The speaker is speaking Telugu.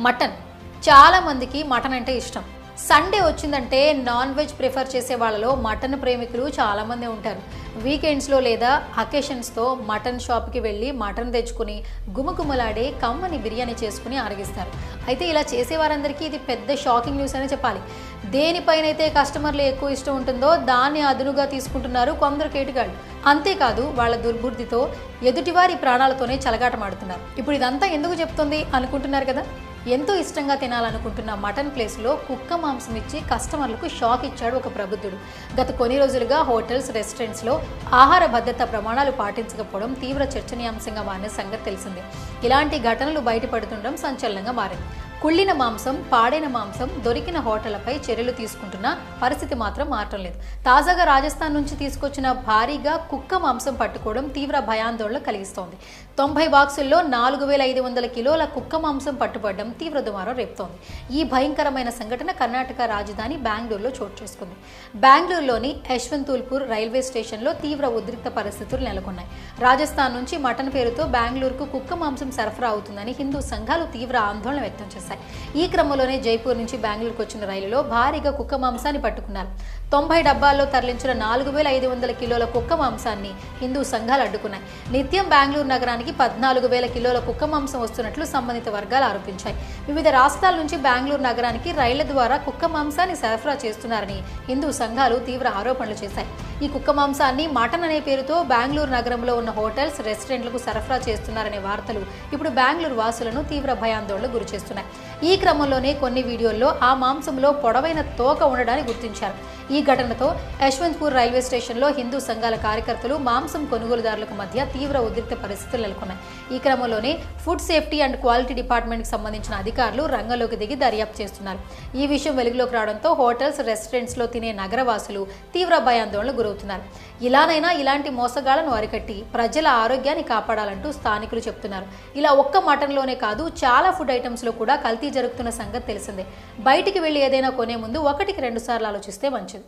మటన్. చాలా మందికి మటన్ అంటే ఇష్టం. సండే వచ్చిందంటే నాన్ వెజ్ ప్రిఫర్ చేసే వాళ్ళలో మటన్ ప్రేమికులు చాలామంది ఉంటారు. వీకెండ్స్లో లేదా అకేషన్స్తో మటన్ షాప్కి వెళ్ళి మటన్ తెచ్చుకుని గుమగుమలాడే కమ్మని బిర్యానీ చేసుకుని ఆరగిస్తారు. అయితే ఇలా చేసేవారందరికీ ఇది పెద్ద షాకింగ్ న్యూస్ అని చెప్పాలి. దేనిపైనైతే కస్టమర్లు ఎక్కువ ఇష్టం ఉంటుందో దాన్ని అదునుగా తీసుకుంటున్నారు కొందరు కేటుగాళ్ళు. అంతేకాదు వాళ్ళ దుర్బుద్ధితో ఎదుటివారి ప్రాణాలతోనే చెలగాటమాడుతున్నారు. ఇప్పుడు ఇదంతా ఎందుకు చెప్తుంది అనుకుంటున్నారు కదా. ఎంతో ఇష్టంగా తినాలనుకుంటున్న మటన్ ప్లేస్లో కుక్క మాంసం ఇచ్చి కస్టమర్లకు షాక్ ఇచ్చాడు ఒక ప్రబుద్ధుడు. గత కొన్ని రోజులుగా హోటల్స్, రెస్టారెంట్స్లో ఆహార భద్రతా ప్రమాణాలు పాటించకపోవడం తీవ్ర చర్చనీయాంశంగా మారిన సంగతి తెలిసిందే. ఇలాంటి ఘటనలు బయటపడుతుండడం సంచలనంగా మారింది. కుళ్ళిన మాంసం, పాడైన మాంసం దొరికిన హోటళ్లపై చర్యలు తీసుకుంటున్న పరిస్థితి మాత్రం మారటం లేదు. తాజాగా రాజస్థాన్ నుంచి తీసుకొచ్చిన భారీగా కుక్క మాంసం పట్టుకోవడం తీవ్ర భయాందోళన కలిగిస్తోంది. 90 బాక్సుల్లో 4500 కిలోల కుక్క మాంసం పట్టుబడడం తీవ్ర దుమారం రేపుతోంది. ఈ భయంకరమైన సంఘటన కర్ణాటక రాజధాని బెంగళూరులో చోటు చేసుకుంది. బెంగళూరులోని యశ్వంతపూర్ రైల్వే స్టేషన్లో తీవ్ర ఉద్రిక్త పరిస్థితులు నెలకొన్నాయి. రాజస్థాన్ నుంచి మటన్ పేరుతో బెంగళూరుకు కుక్క మాంసం సరఫరా అవుతుందని హిందూ సంఘాలు తీవ్ర ఆందోళన వ్యక్తం చేశాయి. ఈ క్రమంలోనే జైపూర్ నుంచి బెంగళూరుకు వచ్చిన రైలులో భారీగా కుక్క మాంసాన్ని పట్టుకున్నారు. 90 డబ్బాల్లో తరలించిన 4500 కిలోల కుక్క మాంసాన్ని హిందూ సంఘాలు అడ్డుకున్నాయి. నిత్యం బెంగళూరు నగరానికి 14000 కిలోల కుక్క మాంసం వస్తున్నట్లు సంబంధిత వర్గాలు ఆరోపించాయి. వివిధ రాష్ట్రాల నుంచి బెంగళూరు నగరానికి రైళ్ల ద్వారా కుక్క మాంసాన్ని సరఫరా చేస్తున్నారని హిందూ సంఘాలు తీవ్ర ఆరోపణలు చేశాయి. ఈ కుక్క మాంసాన్ని మటన్ అనే పేరుతో బెంగళూరు నగరంలో ఉన్న హోటల్స్, రెస్టారెంట్లకు సరఫరా చేస్తున్నారనే వార్తలు ఇప్పుడు బెంగళూరు వాసులను తీవ్ర భయాందోళనకు గురిచేస్తున్నాయి. ఈ క్రమంలోనే కొన్ని వీడియోల్లో ఆ మాంసంలో పొడవైన తోక ఉండడాన్ని గుర్తించారు. ఈ ఘటనతో యశ్వంతపూర్ రైల్వే స్టేషన్లో హిందూ సంఘాల కార్యకర్తలు, మాంసం కొనుగోలుదారులకు మధ్య తీవ్ర ఉద్రిక్త పరిస్థితులు నెలకొన్నాయి. ఈ క్రమంలోనే ఫుడ్ సేఫ్టీ అండ్ క్వాలిటీ డిపార్ట్మెంట్కి సంబంధించిన అధికారులు రంగంలోకి దిగి దర్యాప్తు చేస్తున్నారు. ఈ విషయం వెలుగులోకి రావడంతో హోటల్స్, రెస్టారెంట్స్లో తినే నగరవాసులు తీవ్ర భయాందోళనకు గురవుతున్నారు. ఇలానైనా ఇలాంటి మోసగాళ్లను అరికట్టి ప్రజల ఆరోగ్యాన్ని కాపాడాలంటూ స్థానికులు చెప్తున్నారు. ఇలా ఒక్క మటన్లోనే కాదు, చాలా ఫుడ్ ఐటమ్స్లో కూడా కల్తీ జరుగుతున్న సంగతి తెలిసిందే. బయటికి వెళ్ళి ఏదైనా కొనే ముందు 1-2 సార్లు ఆలోచిస్తే మంచిది.